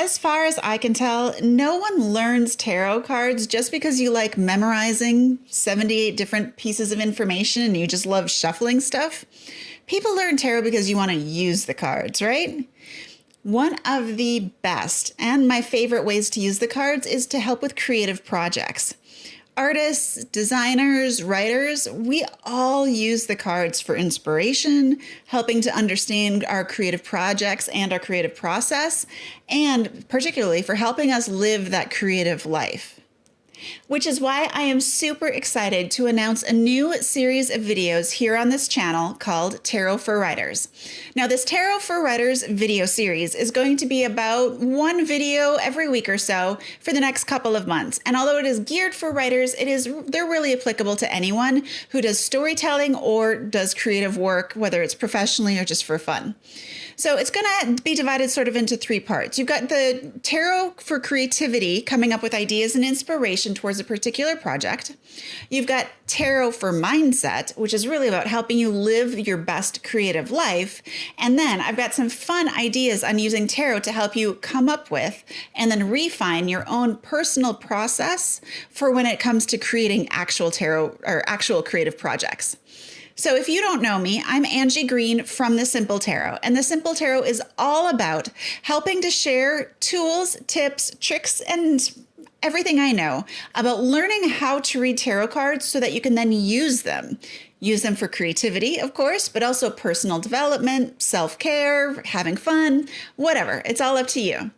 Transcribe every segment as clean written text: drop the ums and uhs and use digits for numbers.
As far as I can tell, no one learns tarot cards just because you like memorizing 78 different pieces of information and you just love shuffling stuff. People learn tarot because you want to use the cards, right? One of the best and my favorite ways to use the cards is to help with creative projects. Artists, designers, writers, we all use the cards for inspiration, helping to understand our creative projects and our creative process, and particularly for helping us live that creative life. Which is why I am super excited to announce a new series of videos here on this channel called Tarot for Writers. Now, this Tarot for Writers video series is going to be about one video every week or so for the next couple of months. And although it is geared for writers, they're really applicable to anyone who does storytelling or does creative work, whether it's professionally or just for fun. So it's going to be divided sort of into three parts. You've got the tarot for creativity, coming up with ideas and inspiration towards a particular project. You've got tarot for mindset, which is really about helping you live your best creative life. And then I've got some fun ideas on using tarot to help you come up with and then refine your own personal process for when it comes to creating actual tarot or actual creative projects. So if you don't know me, I'm Angie Green from The Simple Tarot, and The Simple Tarot is all about helping to share tools, tips, tricks, and everything I know about learning how to read tarot cards so that you can then use them. Use them for creativity, of course, but also personal development, self-care, having fun, whatever. It's all up to you.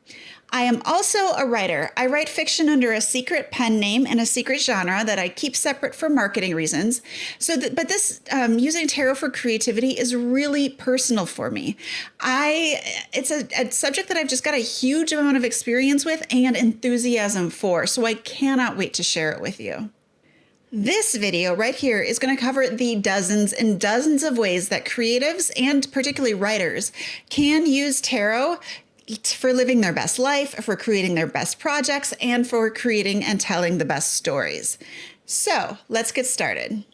I am also a writer. I write fiction under a secret pen name and a secret genre that I keep separate for marketing reasons. But this using tarot for creativity is really personal for me. It's a subject that I've just got a huge amount of experience with and enthusiasm for, so I cannot wait to share it with you. This video right here is going to cover the dozens and dozens of ways that creatives and particularly writers can use tarot for living their best life, for creating their best projects, and for creating and telling the best stories. So let's get started.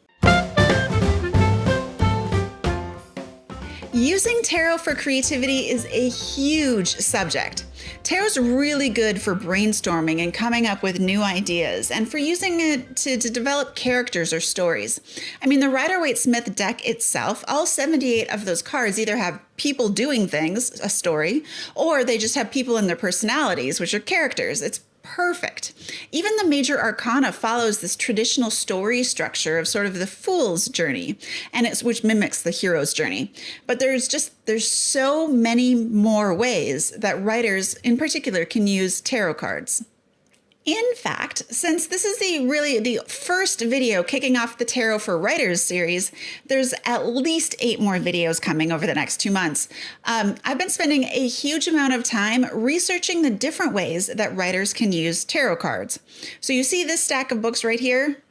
Using tarot for creativity is a huge subject. Tarot's really good for brainstorming and coming up with new ideas, and for using it to develop characters or stories. I mean, the Rider-Waite-Smith deck itself, all 78 of those cards either have people doing things, a story, or they just have people in their personalities, which are characters. It's perfect. Even the major arcana follows this traditional story structure of sort of the fool's journey, and which mimics the hero's journey. But there's so many more ways that writers in particular can use tarot cards. In fact, since this is the first video kicking off the Tarot for Writers series, there's at least 8 more videos coming over the next 2 months. I've been spending a huge amount of time researching the different ways that writers can use tarot cards. So you see this stack of books right here?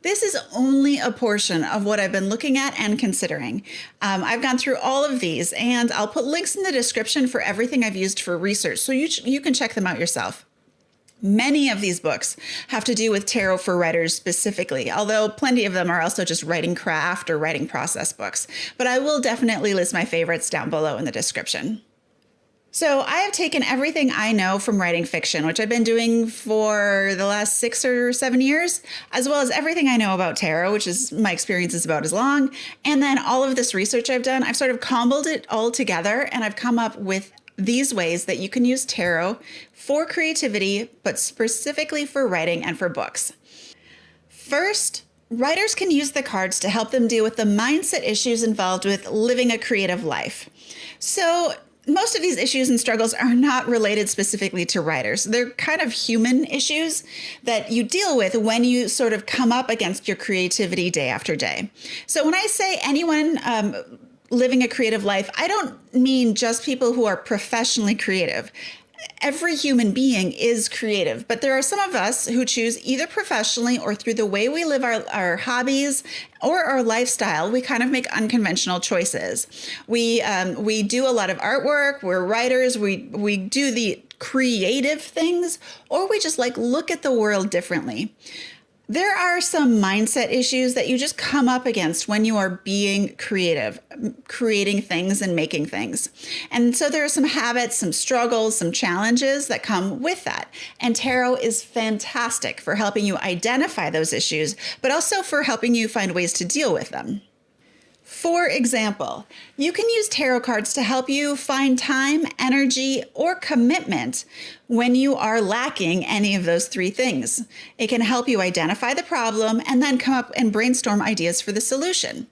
This is only a portion of what I've been looking at and considering. I've gone through all of these, and I'll put links in the description for everything I've used for research, so you can check them out yourself. Many of these books have to do with tarot for writers specifically, although plenty of them are also just writing craft or writing process books. But I will definitely list my favorites down below in the description. So I have taken everything I know from writing fiction, which I've been doing for the last 6 or 7 years, as well as everything I know about tarot, which is my experience is about as long. And then all of this research I've done, I've sort of comboed it all together, and I've come up with these ways that you can use tarot for creativity, but specifically for writing and for books. First, writers can use the cards to help them deal with the mindset issues involved with living a creative life. So most of these issues and struggles are not related specifically to writers. They're kind of human issues that you deal with when you sort of come up against your creativity day after day. So when I say anyone living a creative life, I don't mean just people who are professionally creative. Every human being is creative, but there are some of us who choose either professionally or through the way we live our hobbies or our lifestyle, we kind of make unconventional choices. We do a lot of artwork, we're writers, we do the creative things, or we just look at the world differently. There are some mindset issues that you just come up against when you are being creative, creating things and making things. And so there are some habits, some struggles, some challenges that come with that. And tarot is fantastic for helping you identify those issues, but also for helping you find ways to deal with them. For example, you can use tarot cards to help you find time, energy, or commitment when you are lacking any of those three things. It can help you identify the problem and then come up and brainstorm ideas for the solution.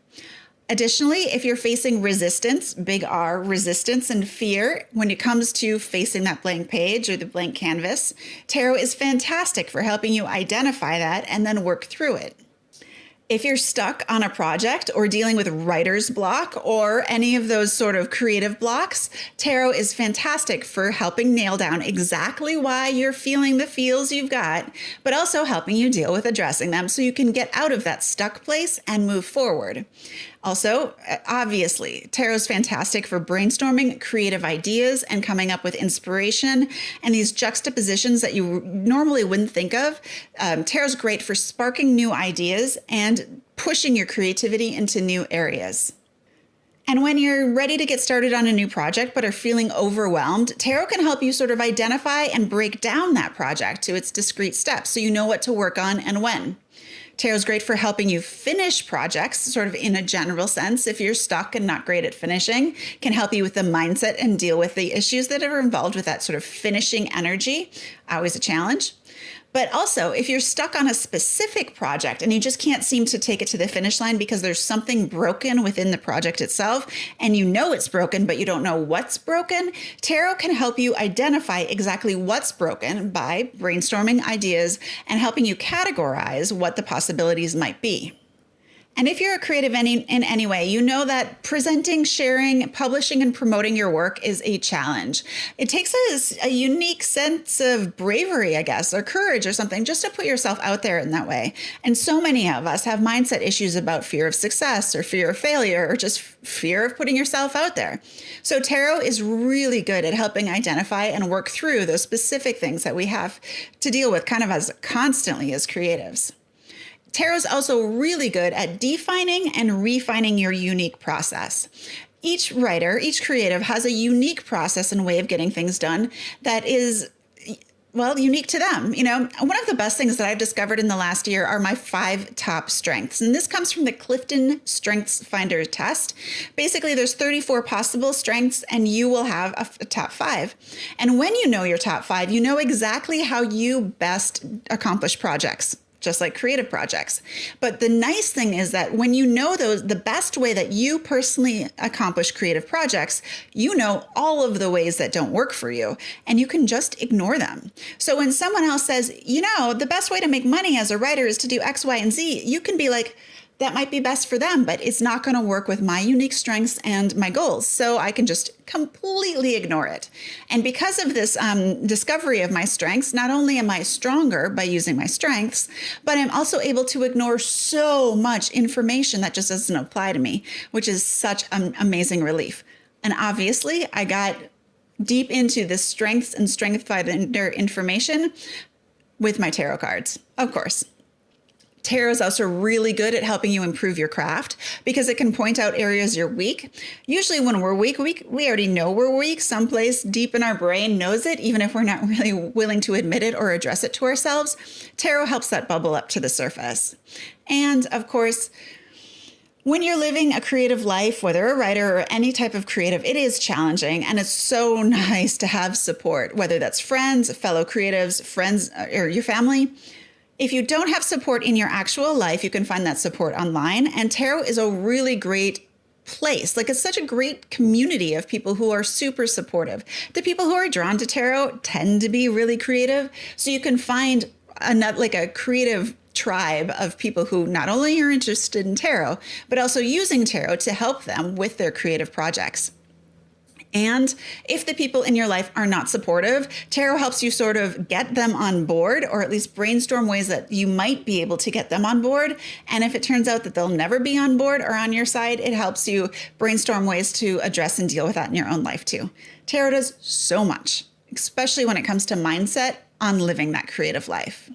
Additionally, if you're facing resistance, big R, resistance and fear, when it comes to facing that blank page or the blank canvas, tarot is fantastic for helping you identify that and then work through it. If you're stuck on a project or dealing with writer's block or any of those sort of creative blocks, tarot is fantastic for helping nail down exactly why you're feeling the feels you've got, but also helping you deal with addressing them so you can get out of that stuck place and move forward. Also, obviously, tarot is fantastic for brainstorming creative ideas and coming up with inspiration and these juxtapositions that you normally wouldn't think of. Tarot is great for sparking new ideas and pushing your creativity into new areas. And when you're ready to get started on a new project but are feeling overwhelmed, tarot can help you sort of identify and break down that project to its discrete steps so you know what to work on and when. Tarot is great for helping you finish projects, sort of in a general sense. If you're stuck and not great at finishing, can help you with the mindset and deal with the issues that are involved with that sort of finishing energy. Always a challenge. But also, if you're stuck on a specific project and you just can't seem to take it to the finish line because there's something broken within the project itself, and you know it's broken, but you don't know what's broken, tarot can help you identify exactly what's broken by brainstorming ideas and helping you categorize what the possibilities might be. And if you're a creative in any way, you know that presenting, sharing, publishing, and promoting your work is a challenge. It takes a unique sense of bravery, I guess, or courage or something, just to put yourself out there in that way. And so many of us have mindset issues about fear of success or fear of failure or just fear of putting yourself out there. So tarot is really good at helping identify and work through those specific things that we have to deal with kind of as constantly as creatives. Tarot is also really good at defining and refining your unique process. Each writer, each creative has a unique process and way of getting things done that is, well, unique to them. You know, one of the best things that I've discovered in the last year are my 5 top strengths. And this comes from the Clifton Strengths Finder test. Basically, there's 34 possible strengths and you will have a top 5. And when you know your top 5, you know exactly how you best accomplish projects, just like creative projects. But the nice thing is that when you know the best way that you personally accomplish creative projects, you know all of the ways that don't work for you, and you can just ignore them. So when someone else says, you know, the best way to make money as a writer is to do X, Y, and Z, you can be like, that might be best for them, but it's not going to work with my unique strengths and my goals. So I can just completely ignore it. And because of this discovery of my strengths, not only am I stronger by using my strengths, but I'm also able to ignore so much information that just doesn't apply to me, which is such an amazing relief. And obviously, I got deep into the strengths and strength finder information with my tarot cards, of course. Tarot is also really good at helping you improve your craft because it can point out areas you're weak. Usually when we're weak, we already know we're weak. Someplace deep in our brain knows it, even if we're not really willing to admit it or address it to ourselves. Tarot helps that bubble up to the surface. And of course, when you're living a creative life, whether a writer or any type of creative, it is challenging, and it's so nice to have support, whether that's friends, fellow creatives, friends, or your family. If you don't have support in your actual life, you can find that support online. And tarot is a really great place. Like, it's such a great community of people who are super supportive. The people who are drawn to tarot tend to be really creative. So you can find a creative tribe of people who not only are interested in tarot, but also using tarot to help them with their creative projects. And if the people in your life are not supportive, tarot helps you sort of get them on board, or at least brainstorm ways that you might be able to get them on board. And if it turns out that they'll never be on board or on your side, it helps you brainstorm ways to address and deal with that in your own life too. Tarot does so much, especially when it comes to mindset on living that creative life.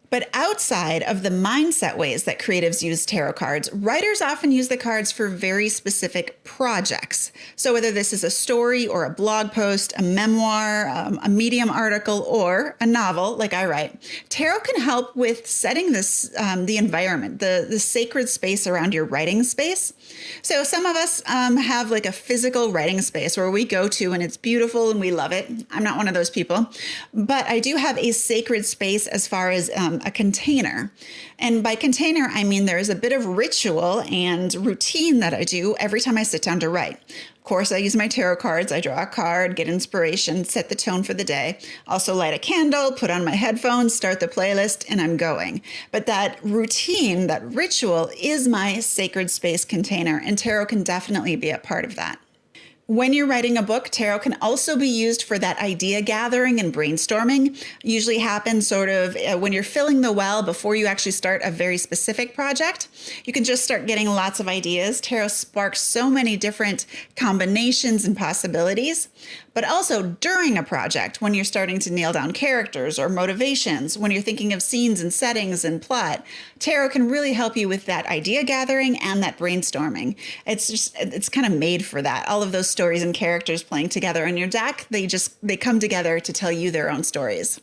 But outside of the mindset ways that creatives use tarot cards, writers often use the cards for very specific projects. So whether this is a story or a blog post, a memoir, a Medium article, or a novel like I write, tarot can help with setting this the environment, the sacred space around your writing space. So some of us have like a physical writing space where we go to and it's beautiful and we love it. I'm not one of those people, but I do have a sacred space as far as a container. And by container, I mean there's a bit of ritual and routine that I do every time I sit down to write. Of course, I use my tarot cards. I draw a card, get inspiration, set the tone for the day. Also light a candle, put on my headphones, start the playlist, and I'm going. But that routine, that ritual is my sacred space container, and tarot can definitely be a part of that. When you're writing a book, tarot can also be used for that idea gathering and brainstorming. Usually happens sort of when you're filling the well before you actually start a very specific project. You can just start getting lots of ideas. Tarot sparks so many different combinations and possibilities. But also during a project, when you're starting to nail down characters or motivations, when you're thinking of scenes and settings and plot, tarot can really help you with that idea gathering and that brainstorming. It's kind of made for that. All of those stories and characters playing together in your deck, they come together to tell you their own stories.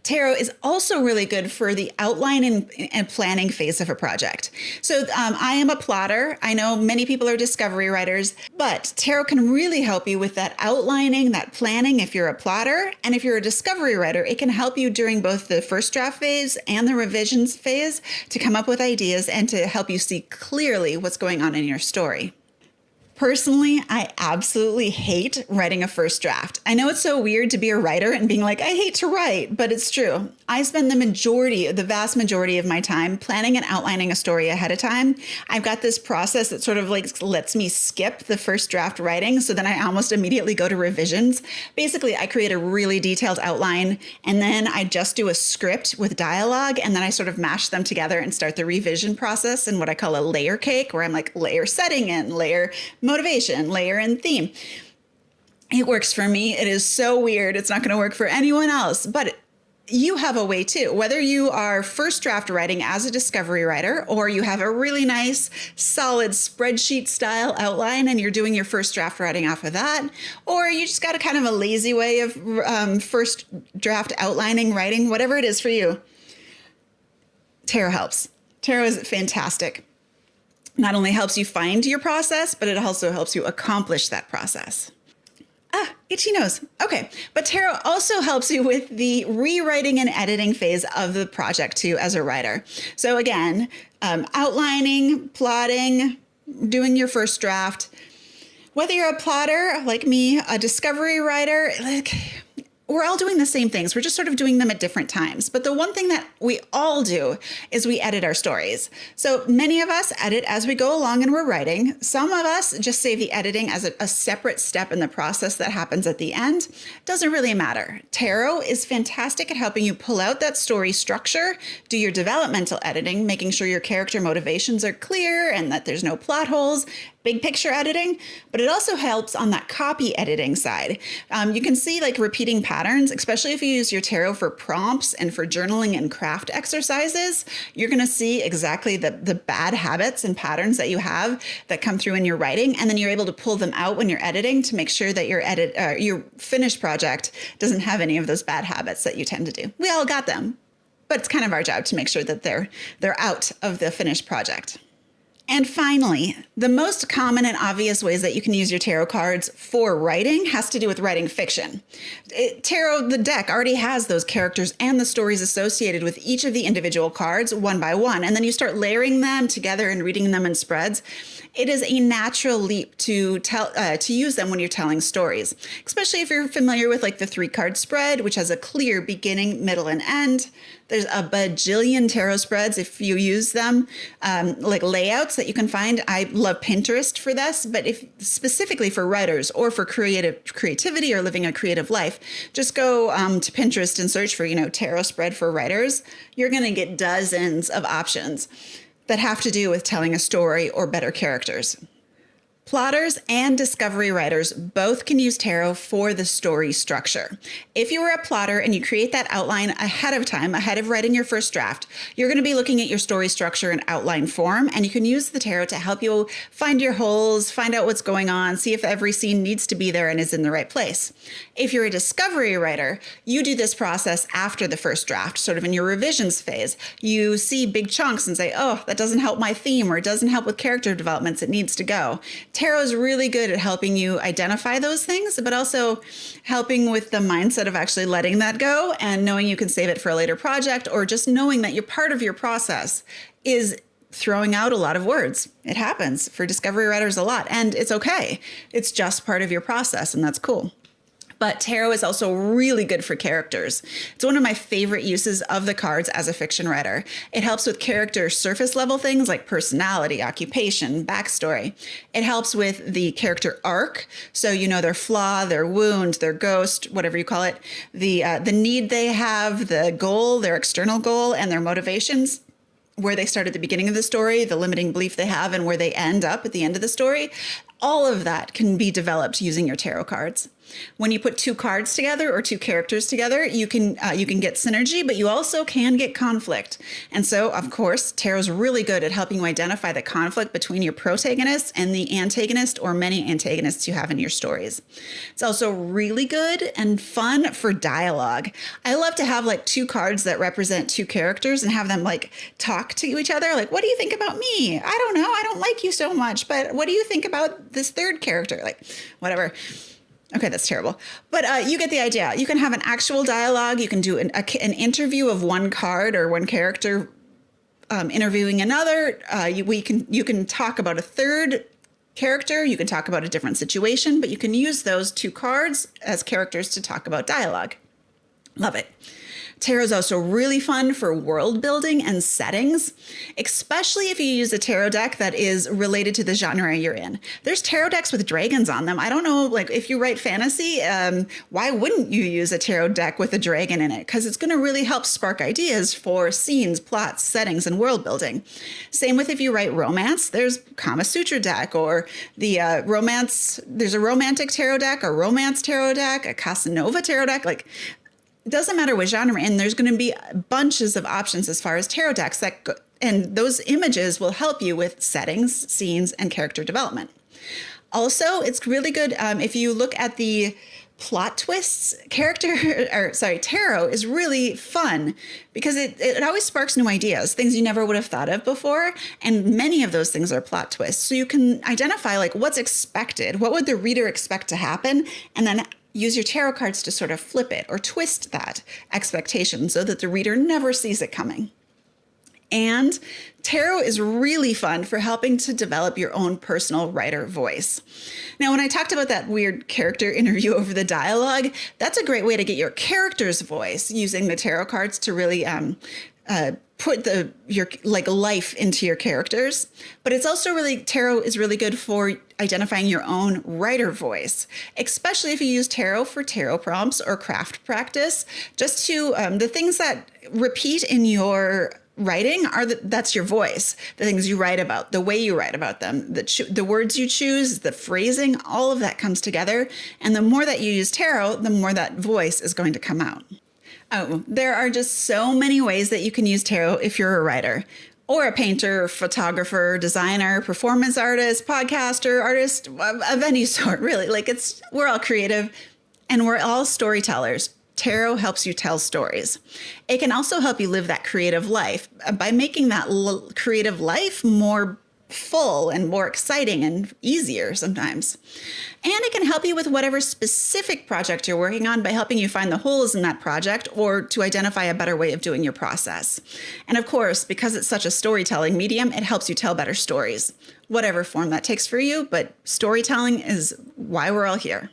Tarot is also really good for the outline and planning phase of a project. So I am a plotter. I know many people are discovery writers, but tarot can really help you with that outlining, that planning if you're a plotter. And if you're a discovery writer, it can help you during both the first draft phase and the revisions phase to come up with ideas and to help you see clearly what's going on in your story. Personally, I absolutely hate writing a first draft. I know it's so weird to be a writer and being like, I hate to write, but it's true. I spend the vast majority of my time planning and outlining a story ahead of time. I've got this process that sort of like lets me skip the first draft writing, so then I almost immediately go to revisions. Basically, I create a really detailed outline, and then I just do a script with dialogue, and then I sort of mash them together and start the revision process in what I call a layer cake, where I'm like layer setting in, layer motivation, layer and theme. It works for me. It is so weird. It's not going to work for anyone else, but you have a way too. Whether you are first draft writing as a discovery writer, or you have a really nice, solid spreadsheet style outline and you're doing your first draft writing off of that, or you just got a kind of a lazy way of first draft outlining writing, whatever it is for you, tarot helps. Tarot is fantastic. Not only helps you find your process, but it also helps you accomplish that process. Itchy nose. Okay. But tarot also helps you with the rewriting and editing phase of the project too as a writer. So again, outlining, plotting, doing your first draft. Whether you're a plotter like me, a discovery writer, we're all doing the same things. We're just sort of doing them at different times. But the one thing that we all do is we edit our stories. So many of us edit as we go along and we're writing. Some of us just save the editing as a separate step in the process that happens at the end. Doesn't really matter. Tarot is fantastic at helping you pull out that story structure, do your developmental editing, making sure your character motivations are clear and that there's no plot holes, big picture editing, but it also helps on that copy editing side. You can see like repeating patterns, especially if you use your tarot for prompts and for journaling and craft exercises. You're going to see exactly the bad habits and patterns that you have that come through in your writing, and then you're able to pull them out when you're editing to make sure that your finished project doesn't have any of those bad habits that you tend to do. We all got them, but it's kind of our job to make sure that they're out of the finished project. And finally, the most common and obvious ways that you can use your tarot cards for writing has to do with writing fiction. Tarot, the deck, already has those characters and the stories associated with each of the individual cards one by one, and then you start layering them together and reading them in spreads. It is a natural leap to use them when you're telling stories, especially if you're familiar with like the 3-card spread, which has a clear beginning, middle, and end. There's a bajillion tarot spreads if you use them, like layouts that you can find. I love Pinterest for this, but if specifically for writers or for creativity or living a creative life, just go to Pinterest and search for, tarot spread for writers. You're going to get dozens of options that have to do with telling a story or better characters. Plotters and discovery writers both can use tarot for the story structure. If you were a plotter and you create that outline ahead of time, ahead of writing your first draft, you're going to be looking at your story structure in outline form, and you can use the tarot to help you find your holes, find out what's going on, see if every scene needs to be there and is in the right place. If you're a discovery writer, you do this process after the first draft, sort of in your revisions phase. You see big chunks and say, oh, that doesn't help my theme, or it doesn't help with character developments, it needs to go. Tarot is really good at helping you identify those things, but also helping with the mindset of actually letting that go and knowing you can save it for a later project, or just knowing that you're part of your process is throwing out a lot of words. It happens for discovery writers a lot, and it's okay. It's just part of your process, and that's cool. But tarot is also really good for characters. It's one of my favorite uses of the cards as a fiction writer. It helps with character surface level things like personality, occupation, backstory. It helps with the character arc. So you know their flaw, their wound, their ghost, whatever you call it, the need they have, the goal, their external goal, and their motivations, where they start at the beginning of the story, the limiting belief they have, and where they end up at the end of the story. All of that can be developed using your tarot cards. When you put two cards together or two characters together, you can get synergy, but you also can get conflict. And so, of course, tarot's really good at helping you identify the conflict between your protagonist and the antagonist or many antagonists you have in your stories. It's also really good and fun for dialogue. I love to have like two cards that represent two characters and have them like talk to each other. Like, what do you think about me? I don't know. I don't like you so much, but what do you think about this third character? Like, whatever. Okay, that's terrible. But you get the idea. You can have an actual dialogue. You can do an interview of one card or one character interviewing another. You can talk about a third character. You can talk about a different situation, but you can use those two cards as characters to talk about dialogue. Love it. Tarot is also really fun for world building and settings, especially if you use a tarot deck that is related to the genre you're in. There's tarot decks with dragons on them. I don't know, like if you write fantasy, why wouldn't you use a tarot deck with a dragon in it? Because it's going to really help spark ideas for scenes, plots, settings, and world building. Same with if you write romance. There's Kama Sutra deck, or the romance. There's a romantic tarot deck, a romance tarot deck, a Casanova tarot deck. Like, it doesn't matter what genre, and there's going to be bunches of options as far as tarot decks and those images will help you with settings, scenes, and character development. Also, it's really good if you look at the plot twists. Tarot is really fun because it always sparks new ideas, things you never would have thought of before, and many of those things are plot twists. So you can identify like what's expected, what would the reader expect to happen, and then use your tarot cards to sort of flip it or twist that expectation so that the reader never sees it coming. And tarot is really fun for helping to develop your own personal writer voice. Now, when I talked about that weird character interview over the dialogue, that's a great way to get your character's voice using the tarot cards to really put your life into your characters. But it's also tarot is really good for identifying your own writer voice, especially if you use tarot for tarot prompts or craft practice. Just to the things that repeat in your writing that's your voice, the things you write about, the way you write about them, the words you choose, the phrasing, all of that comes together. And the more that you use tarot, the more that voice is going to come out. Oh, there are just so many ways that you can use tarot if you're a writer or a painter, photographer, designer, performance artist, podcaster, artist of any sort, really. We're all creative and we're all storytellers. Tarot helps you tell stories. It can also help you live that creative life by making that creative life more full and more exciting and easier sometimes. And it can help you with whatever specific project you're working on by helping you find the holes in that project or to identify a better way of doing your process. And of course, because it's such a storytelling medium, it helps you tell better stories, whatever form that takes for you, but storytelling is why we're all here.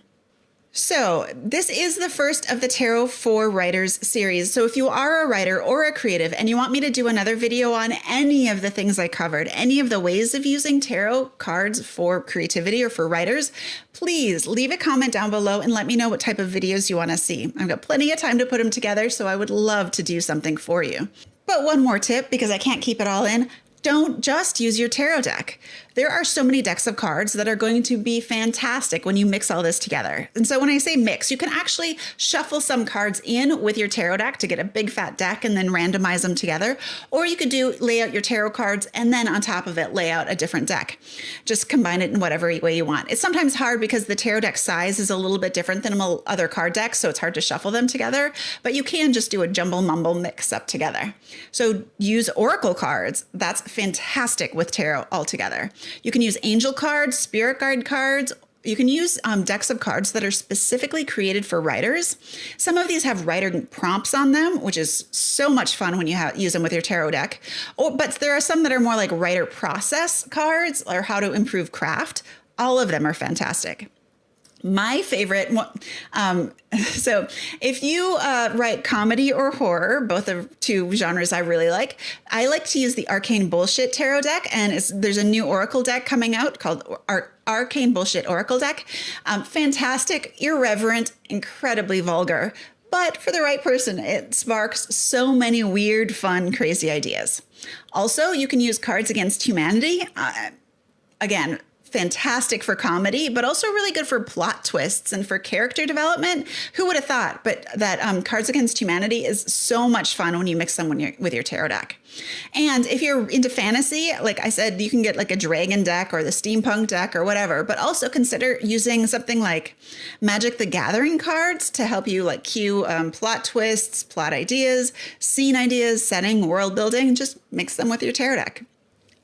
So this is the first of the Tarot for Writers series. So if you are a writer or a creative and you want me to do another video on any of the things I covered, any of the ways of using tarot cards for creativity or for writers, please leave a comment down below and let me know what type of videos you want to see. I've got plenty of time to put them together, so I would love to do something for you. But one more tip, because I can't keep it all in. Don't just use your tarot deck. There are so many decks of cards that are going to be fantastic when you mix all this together. And so when I say mix, you can actually shuffle some cards in with your tarot deck to get a big fat deck and then randomize them together. Or you could lay out your tarot cards and then on top of it, lay out a different deck. Just combine it in whatever way you want. It's sometimes hard because the tarot deck size is a little bit different than other card decks, so it's hard to shuffle them together, but you can just do a jumble mumble mix up together. So use oracle cards. That's fantastic with tarot altogether. You can use angel cards, spirit guide cards. You can use decks of cards that are specifically created for writers. Some of these have writer prompts on them, which is so much fun when you use them with your tarot deck. But there are some that are more like writer process cards or how to improve craft. All of them are fantastic. My favorite, so if you write comedy or horror, both of two genres I really like to use the Arcane Bullshit Tarot deck, and there's a new Oracle deck coming out called Arcane Bullshit Oracle deck. Fantastic, irreverent, incredibly vulgar, but for the right person, it sparks so many weird, fun, crazy ideas. Also, you can use Cards Against Humanity. Again, fantastic for comedy, but also really good for plot twists and for character development. Who would have thought? But that Cards Against Humanity is so much fun when you mix them with your tarot deck. And if you're into fantasy, like I said, you can get like a dragon deck or the steampunk deck or whatever, but also consider using something like Magic the Gathering cards to help you like cue plot twists, plot ideas, scene ideas, setting, world building. Just mix them with your tarot deck.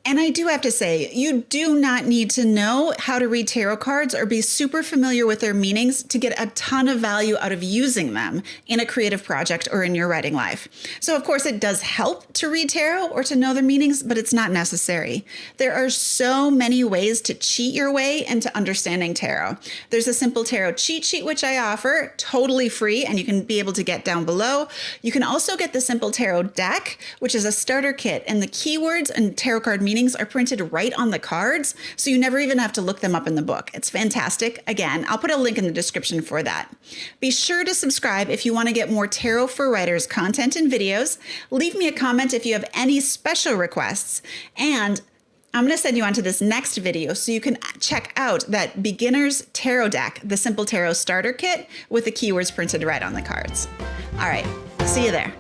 And I do have to say, you do not need to know how to read tarot cards or be super familiar with their meanings to get a ton of value out of using them in a creative project or in your writing life. So of course it does help to read tarot or to know their meanings, but it's not necessary. There are so many ways to cheat your way into understanding tarot. There's a simple tarot cheat sheet, which I offer, totally free, and you can be able to get down below. You can also get the simple tarot deck, which is a starter kit, and the keywords and tarot card meanings are printed right on the cards, so you never even have to look them up in the book. It's fantastic. Again, I'll put a link in the description for that. Be sure to subscribe if you want to get more Tarot for Writers content and videos. Leave me a comment if you have any special requests, and I'm going to send you on to this next video so you can check out that beginner's tarot deck, the Simple Tarot Starter Kit with the keywords printed right on the cards. All right, see you there.